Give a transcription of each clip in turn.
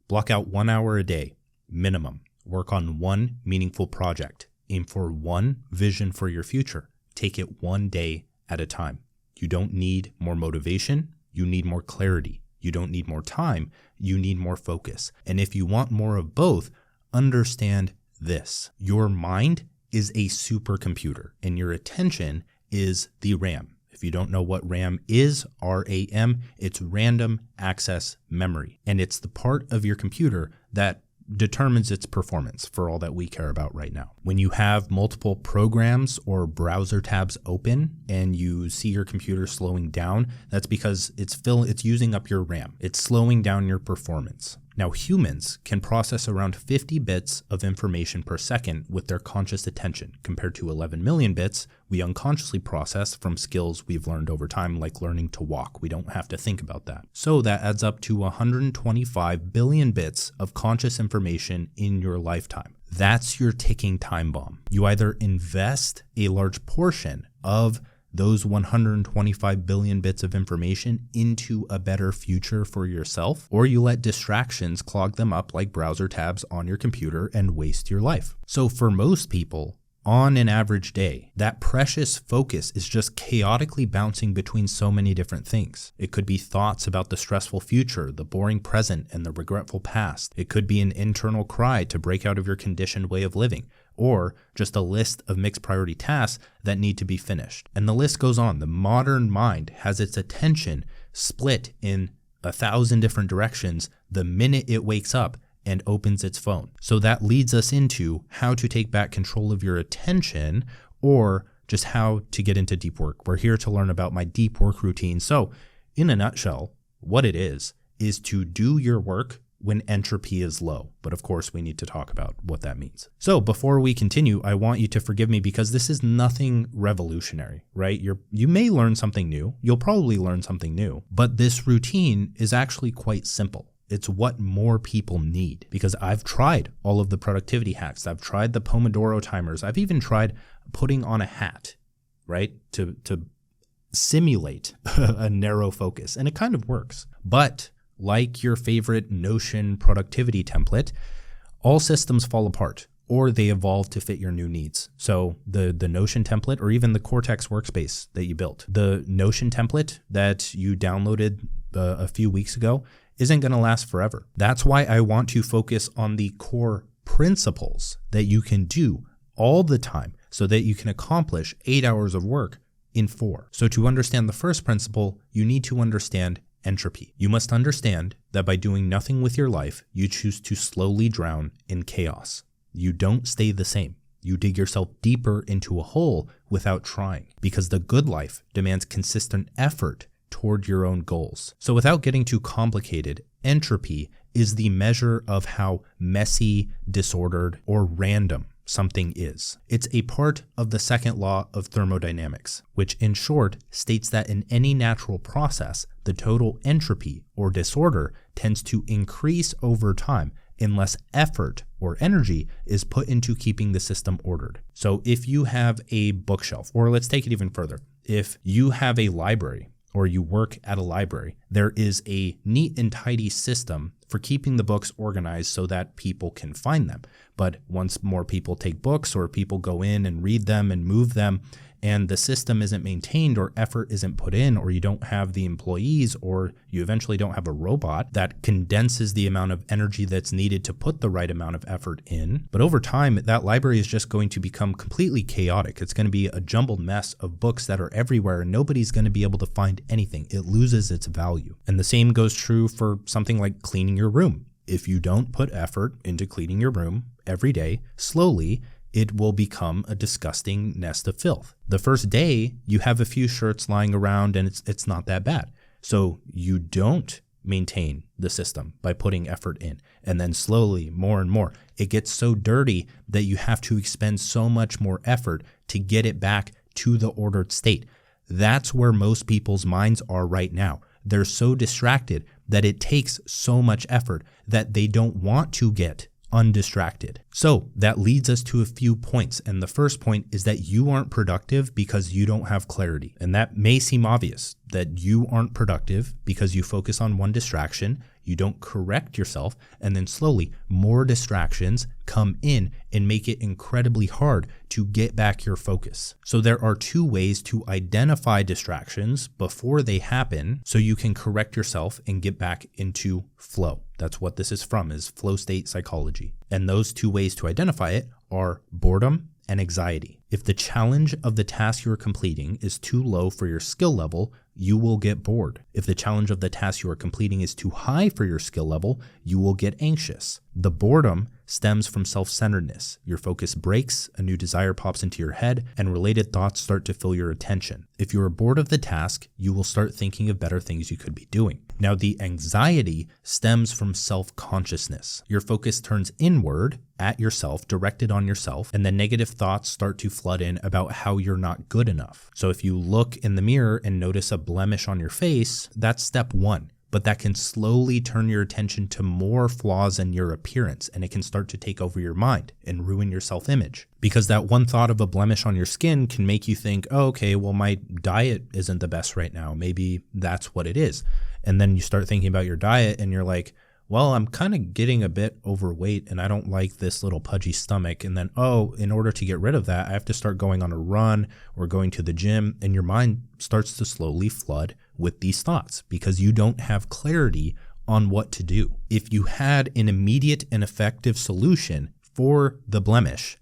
Block out 1 hour a day, minimum. Work on one meaningful project. Aim for one vision for your future. Take it one day at a time. You don't need more motivation. You need more clarity. You don't need more time. You need more focus. And if you want more of both, understand this. Your mind is a supercomputer and your attention is the RAM. If you don't know what RAM is, RAM, it's random access memory. And it's the part of your computer that determines its performance for all that we care about right now. When you have multiple programs or browser tabs open and you see your computer slowing down, that's because it's using up your RAM. It's slowing down your performance. Now, humans can process around 50 bits of information per second with their conscious attention, compared to 11 million bits we unconsciously process from skills we've learned over time, like learning to walk. We don't have to think about that. So that adds up to 125 billion bits of conscious information in your lifetime. That's your ticking time bomb. You either invest a large portion of those 125 billion bits of information into a better future for yourself, or you let distractions clog them up like browser tabs on your computer and waste your life. So for most people, on an average day, that precious focus is just chaotically bouncing between so many different things. It could be thoughts about the stressful future, the boring present, and the regretful past. It could be an internal cry to break out of your conditioned way of living, or just a list of mixed priority tasks that need to be finished. And the list goes on. The modern mind has its attention split in 1,000 different directions the minute it wakes up and opens its phone. So that leads us into how to take back control of your attention, or just how to get into deep work. We're here to learn about my deep work routine. So in a nutshell, what it is to do your work when entropy is low. But of course, we need to talk about what that means. So before we continue, I want you to forgive me because this is nothing revolutionary, right? You may learn something new. You'll probably learn something new, but this routine is actually quite simple. It's what more people need, because I've tried all of the productivity hacks. I've tried the Pomodoro timers. I've even tried putting on a hat, right? To simulate a narrow focus, and it kind of works. But like your favorite Notion productivity template, all systems fall apart, or they evolve to fit your new needs. So the Notion template, or even the Cortex workspace that you built, the Notion template that you downloaded a few weeks ago isn't going to last forever. That's why I want to focus on the core principles that you can do all the time so that you can accomplish 8 hours of work in 4. So to understand the first principle, you need to understand entropy. You must understand that by doing nothing with your life, you choose to slowly drown in chaos. You don't stay the same. You dig yourself deeper into a hole without trying, because the good life demands consistent effort toward your own goals. So without getting too complicated, entropy is the measure of how messy, disordered, or random something is. It's a part of the second law of thermodynamics, which in short states that in any natural process, the total entropy or disorder tends to increase over time unless effort or energy is put into keeping the system ordered. So if you have a bookshelf, or let's take it even further, if you have a library, or you work at a library, there is a neat and tidy system for keeping the books organized so that people can find them. But once more people take books, or people go in and read them and move them, and the system isn't maintained, or effort isn't put in, or you don't have the employees, or you eventually don't have a robot that condenses the amount of energy that's needed to put the right amount of effort in. But over time, that library is just going to become completely chaotic. It's going to be a jumbled mess of books that are everywhere, and nobody's going to be able to find anything. It loses its value. And the same goes true for something like cleaning your room. If you don't put effort into cleaning your room every day, slowly, it will become a disgusting nest of filth. The first day, you have a few shirts lying around and it's not that bad. So you don't maintain the system by putting effort in. And then slowly, more and more, it gets so dirty that you have to expend so much more effort to get it back to the ordered state. That's where most people's minds are right now. They're so distracted that it takes so much effort that they don't want to get undistracted. So that leads us to a few points. And the first point is that you aren't productive because you don't have clarity. And that may seem obvious, that you aren't productive because you focus on one distraction, You don't correct yourself, and then slowly more distractions come in and make it incredibly hard to get back your focus. So there are two ways to identify distractions before they happen so you can correct yourself and get back into flow. That's what this is from, is flow state psychology. And those two ways to identify it are boredom and anxiety. If the challenge of the task you're completing is too low for your skill level, you will get bored. If the challenge of the task you are completing is too high for your skill level, you will get anxious. The boredom stems from self-centeredness. Your focus breaks, a new desire pops into your head, and related thoughts start to fill your attention. If you are bored of the task, you will start thinking of better things you could be doing. Now, the anxiety stems from self-consciousness. Your focus turns inward at yourself, directed on yourself, and the negative thoughts start to flood in about how you're not good enough. So if you look in the mirror and notice a blemish on your face, that's step one. But that can slowly turn your attention to more flaws in your appearance, and it can start to take over your mind and ruin your self-image. Because that one thought of a blemish on your skin can make you think, oh, okay, well, my diet isn't the best right now. Maybe that's what it is. And then you start thinking about your diet and you're like, well, I'm kind of getting a bit overweight and I don't like this little pudgy stomach. And then, oh, in order to get rid of that, I have to start going on a run or going to the gym. And your mind starts to slowly flood with these thoughts because you don't have clarity on what to do. If you had an immediate and effective solution for the blemish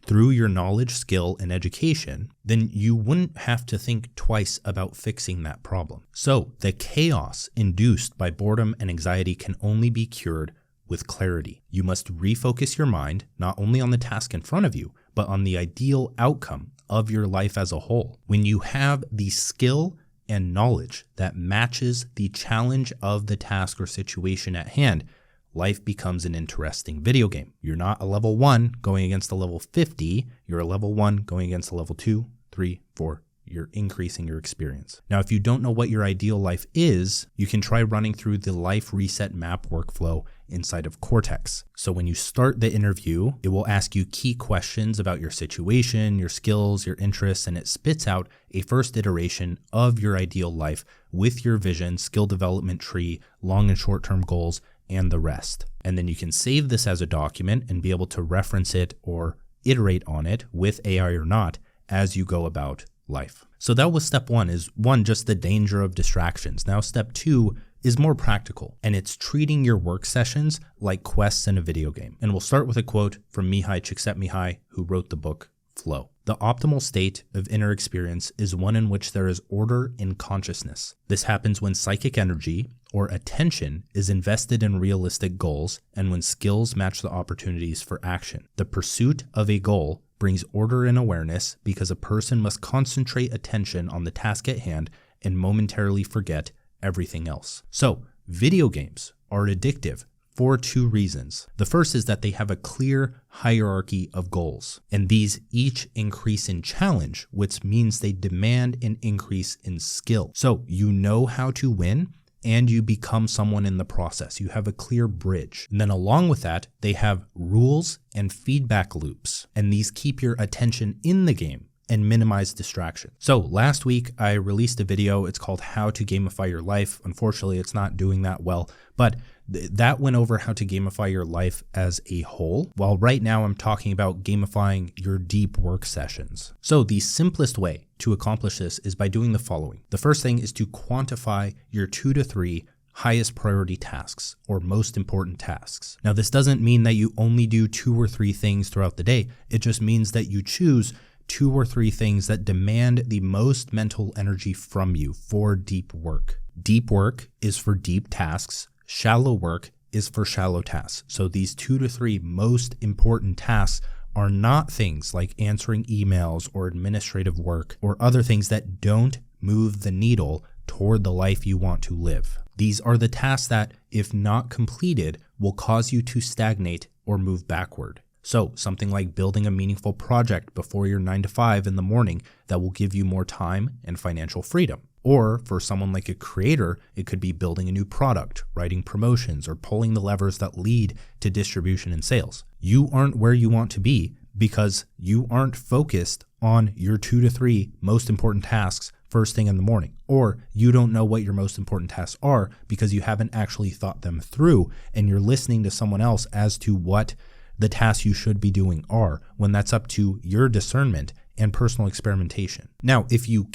through your knowledge, skill, and education, then you wouldn't have to think twice about fixing that problem. So the chaos induced by boredom and anxiety can only be cured with clarity. You must refocus your mind not only on the task in front of you, but on the ideal outcome of your life as a whole. When you have the skill and knowledge that matches the challenge of the task or situation at hand, life becomes an interesting video game. You're not a level 1 going against a level 50. You're a level 1 going against a level 2, 3, 4. You're increasing your experience. Now, if you don't know what your ideal life is, you can try running through the life reset map workflow inside of Cortex. So when you start the interview, it will ask you key questions about your situation, your skills, your interests, and it spits out a first iteration of your ideal life with your vision, skill development tree, long and short-term goals, and the rest. And then you can save this as a document and be able to reference it or iterate on it with AI or not as you go about life. So that was step one, is one, just the danger of distractions. Now step two is more practical, and it's treating your work sessions like quests in a video game. And we'll start with a quote from Mihai Csikszentmihalyi, who wrote the book Flow. The optimal state of inner experience is one in which there is order in consciousness. This happens when psychic energy or attention is invested in realistic goals and when skills match the opportunities for action. The pursuit of a goal brings order and awareness because a person must concentrate attention on the task at hand and momentarily forget everything else. So, video games are addictive for two reasons. The first is that they have a clear hierarchy of goals, and these each increase in challenge, which means they demand an increase in skill. So you know how to win, and you become someone in the process. You have a clear bridge. And then along with that, they have rules and feedback loops, and these keep your attention in the game and minimize distraction. So last week I released a video. It's called How to Gamify Your Life. Unfortunately, it's not doing that well, but that went over how to gamify your life as a whole, while right now I'm talking about gamifying your deep work sessions. So the simplest way to accomplish this is by doing the following. The first thing is to quantify your 2 to 3 highest priority tasks or most important tasks. Now, this doesn't mean that you only do 2 or 3 things throughout the day. It just means that you choose 2 or 3 things that demand the most mental energy from you for deep work. Deep work is for deep tasks. Shallow work is for shallow tasks. So these 2 to 3 most important tasks are not things like answering emails or administrative work or other things that don't move the needle toward the life you want to live. These are the tasks that, if not completed, will cause you to stagnate or move backward. So something like building a meaningful project before your 9 to 5 in the morning that will give you more time and financial freedom. Or for someone like a creator, it could be building a new product, writing promotions, or pulling the levers that lead to distribution and sales. You aren't where you want to be because you aren't focused on your 2 to 3 most important tasks first thing in the morning, or you don't know what your most important tasks are because you haven't actually thought them through and you're listening to someone else as to what the tasks you should be doing are, when that's up to your discernment and personal experimentation. Now, if you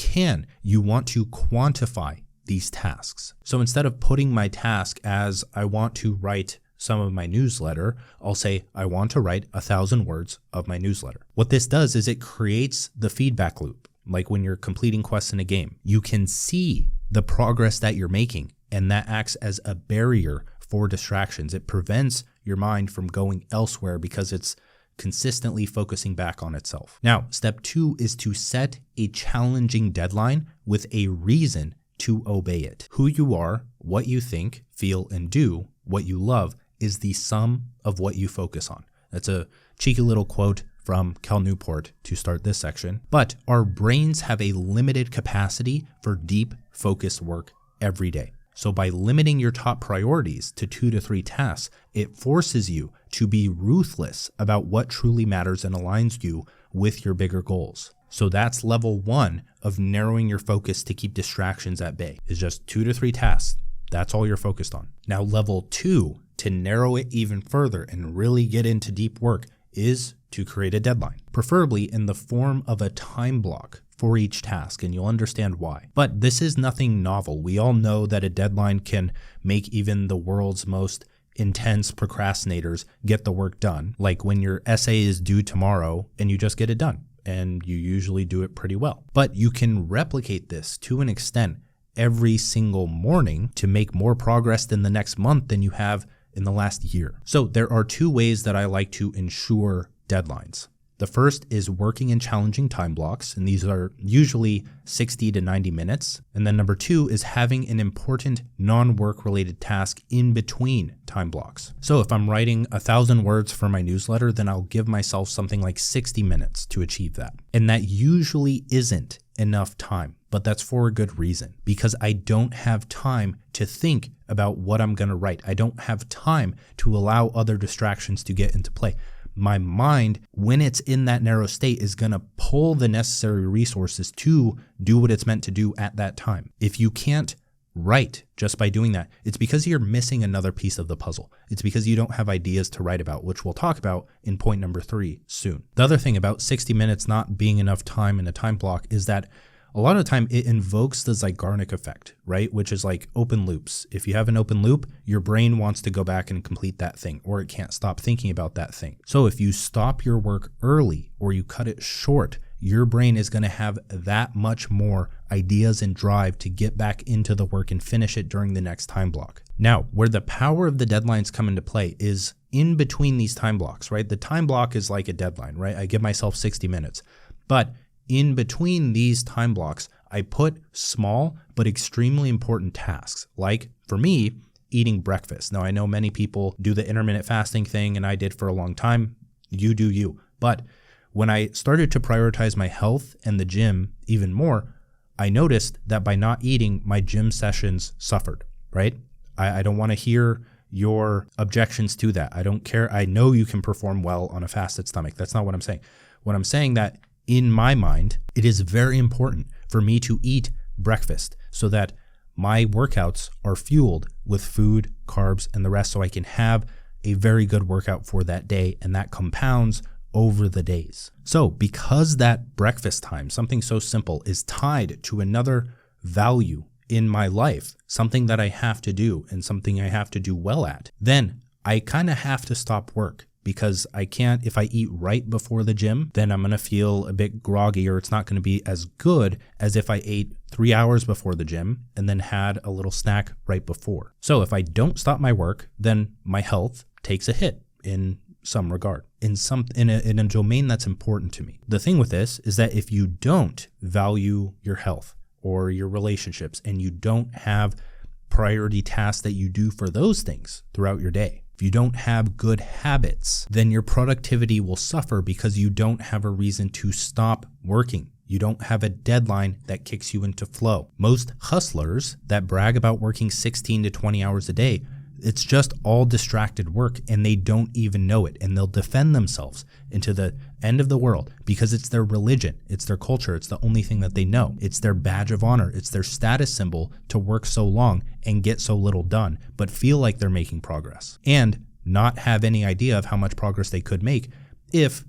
want to quantify these tasks. So instead of putting my task as I want to write some of my newsletter, I'll say I want to write 1,000 words of my newsletter. What this does is it creates the feedback loop. Like when you're completing quests in a game, you can see the progress that you're making, and that acts as a barrier for distractions. It prevents your mind from going elsewhere because it's consistently focusing back on itself. Now, step 2 is to set a challenging deadline with a reason to obey it. Who you are, what you think, feel, and do, what you love, is the sum of what you focus on. That's a cheeky little quote from Cal Newport to start this section. But our brains have a limited capacity for deep, focused work every day. So by limiting your top priorities to 2 to 3 tasks, it forces you to be ruthless about what truly matters and aligns you with your bigger goals. So that's level 1 of narrowing your focus to keep distractions at bay, is just 2 to 3 tasks. That's all you're focused on. Now, level 2, to narrow it even further and really get into deep work, is to create a deadline, preferably in the form of a time block for each task, and you'll understand why. But this is nothing novel. We all know that a deadline can make even the world's most intense procrastinators get the work done. Like when your essay is due tomorrow and you just get it done, and you usually do it pretty well. But you can replicate this to an extent every single morning to make more progress in the next month than you have in the last year. So there are 2 ways that I like to ensure deadlines. The first is working in challenging time blocks, and these are usually 60 to 90 minutes. And then number 2 is having an important non-work related task in between time blocks. So if I'm writing 1,000 words for my newsletter, then I'll give myself something like 60 minutes to achieve that. And that usually isn't enough time, but that's for a good reason, because I don't have time to think about what I'm going to write. I don't have time to allow other distractions to get into play. My mind, when it's in that narrow state, is going to pull the necessary resources to do what it's meant to do at that time. If you can't write just by doing that, it's because you're missing another piece of the puzzle. It's because you don't have ideas to write about, which we'll talk about in point number 3 soon. The other thing about 60 minutes not being enough time in a time block is that a lot of the time it invokes the Zeigarnik effect, right? Which is like open loops. If you have an open loop, your brain wants to go back and complete that thing, or it can't stop thinking about that thing. So if you stop your work early or you cut it short, your brain is going to have that much more ideas and drive to get back into the work and finish it during the next time block. Now, where the power of the deadlines come into play is in between these time blocks, right? The time block is like a deadline, right? I give myself 60 minutes, but in between these time blocks, I put small but extremely important tasks, like for me, eating breakfast. Now, I know many people do the intermittent fasting thing, and I did for a long time. You do you. But when I started to prioritize my health and the gym even more, I noticed that by not eating, my gym sessions suffered, right? I don't want to hear your objections to that. I don't care. I know you can perform well on a fasted stomach. That's not what I'm saying. What I'm saying that in my mind, it is very important for me to eat breakfast so that my workouts are fueled with food, carbs, and the rest, so I can have a very good workout for that day, and that compounds over the days. So because that breakfast time, something so simple, is tied to another value in my life, something that I have to do and something I have to do well at, then I kind of have to stop work. Because I can't, if I eat right before the gym, then I'm going to feel a bit groggy, or it's not going to be as good as if I ate 3 hours before the gym and then had a little snack right before. So if I don't stop my work, then my health takes a hit in some regard, in a domain that's important to me. The thing with this is that if you don't value your health or your relationships, and you don't have priority tasks that you do for those things throughout your day, if you don't have good habits, then your productivity will suffer because you don't have a reason to stop working. You don't have a deadline that kicks you into flow. Most hustlers that brag about working 16 to 20 hours a day, It's just all distracted work and they don't even know it. And they'll defend themselves into the end of the world because it's their religion, it's their culture, it's the only thing that they know. It's their badge of honor, it's their status symbol to work so long and get so little done, but feel like they're making progress and not have any idea of how much progress they could make if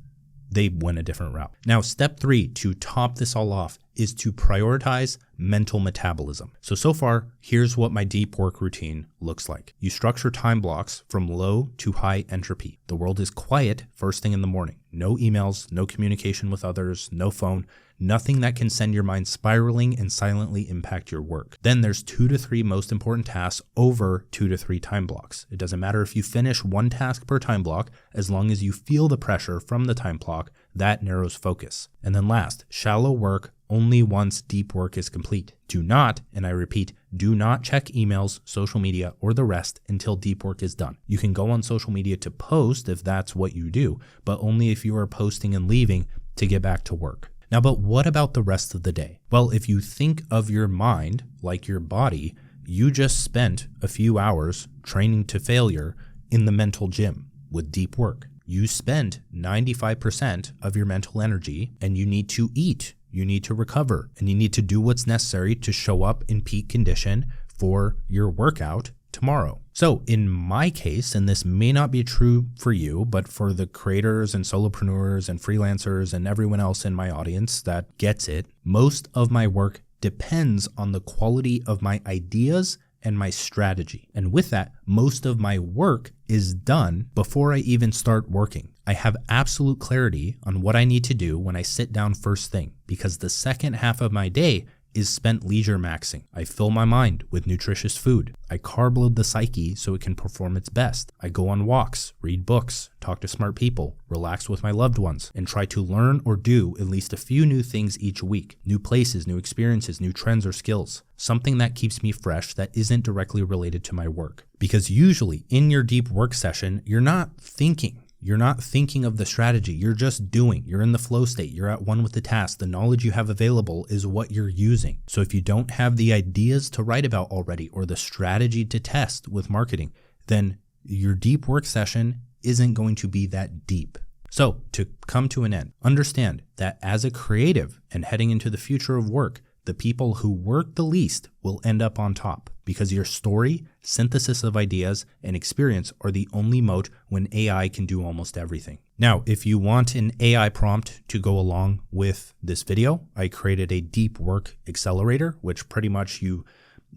they went a different route. Now, step 3 to top this all off is to prioritize mental metabolism. So far, here's what my deep work routine looks like. You structure time blocks from low to high entropy. The world is quiet first thing in the morning. No emails, no communication with others, no phone, nothing that can send your mind spiraling and silently impact your work. Then there's 2 to 3 most important tasks over 2 to 3 time blocks. It doesn't matter if you finish 1 task per time block, as long as you feel the pressure from the time block, that narrows focus. And then last, shallow work only once deep work is complete. Do not, and I repeat, do not check emails, social media, or the rest until deep work is done. You can go on social media to post if that's what you do, but only if you are posting and leaving to get back to work. Now, but what about the rest of the day? Well, if you think of your mind like your body, you just spent a few hours training to failure in the mental gym with deep work. You spent 95% of your mental energy and you need to eat, you need to recover, and you need to do what's necessary to show up in peak condition for your workout tomorrow. So in my case, and this may not be true for you, but for the creators and solopreneurs and freelancers and everyone else in my audience that gets it, most of my work depends on the quality of my ideas and my strategy. And with that, most of my work is done before I even start working. I have absolute clarity on what I need to do when I sit down first thing, because the second half of my day is spent leisure maxing. I fill my mind with nutritious food. I carb load the psyche so it can perform its best. I go on walks, read books, talk to smart people, relax with my loved ones, and try to learn or do at least a few new things each week. New places, new experiences, new trends or skills. Something that keeps me fresh that isn't directly related to my work. Because usually in your deep work session, you're not thinking. You're not thinking of the strategy, you're just doing. You're in the flow state, you're at one with the task. The knowledge you have available is what you're using. So if you don't have the ideas to write about already or the strategy to test with marketing, then your deep work session isn't going to be that deep. So to come to an end, understand that as a creative and heading into the future of work, the people who work the least will end up on top because your story, synthesis of ideas, and experience are the only moat when AI can do almost everything. Now, if you want an AI prompt to go along with this video, I created a deep work accelerator, which pretty much you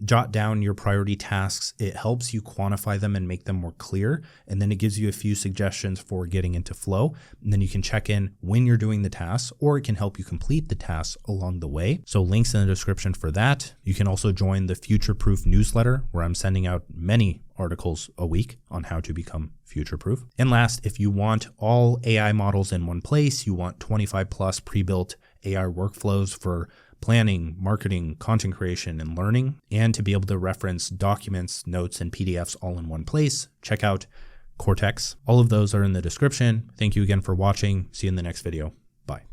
jot down your priority tasks. It helps you quantify them and make them more clear. And then it gives you a few suggestions for getting into flow. And then you can check in when you're doing the tasks, or it can help you complete the tasks along the way. So links in the description for that. You can also join the Future Proof newsletter, where I'm sending out many articles a week on how to become future proof. And last, if you want all AI models in one place, you want 25 plus pre-built AI workflows for planning, marketing, content creation, and learning, and to be able to reference documents, notes, and PDFs all in one place, check out Cortex. All of those are in the description. Thank you again for watching. See you in the next video. Bye.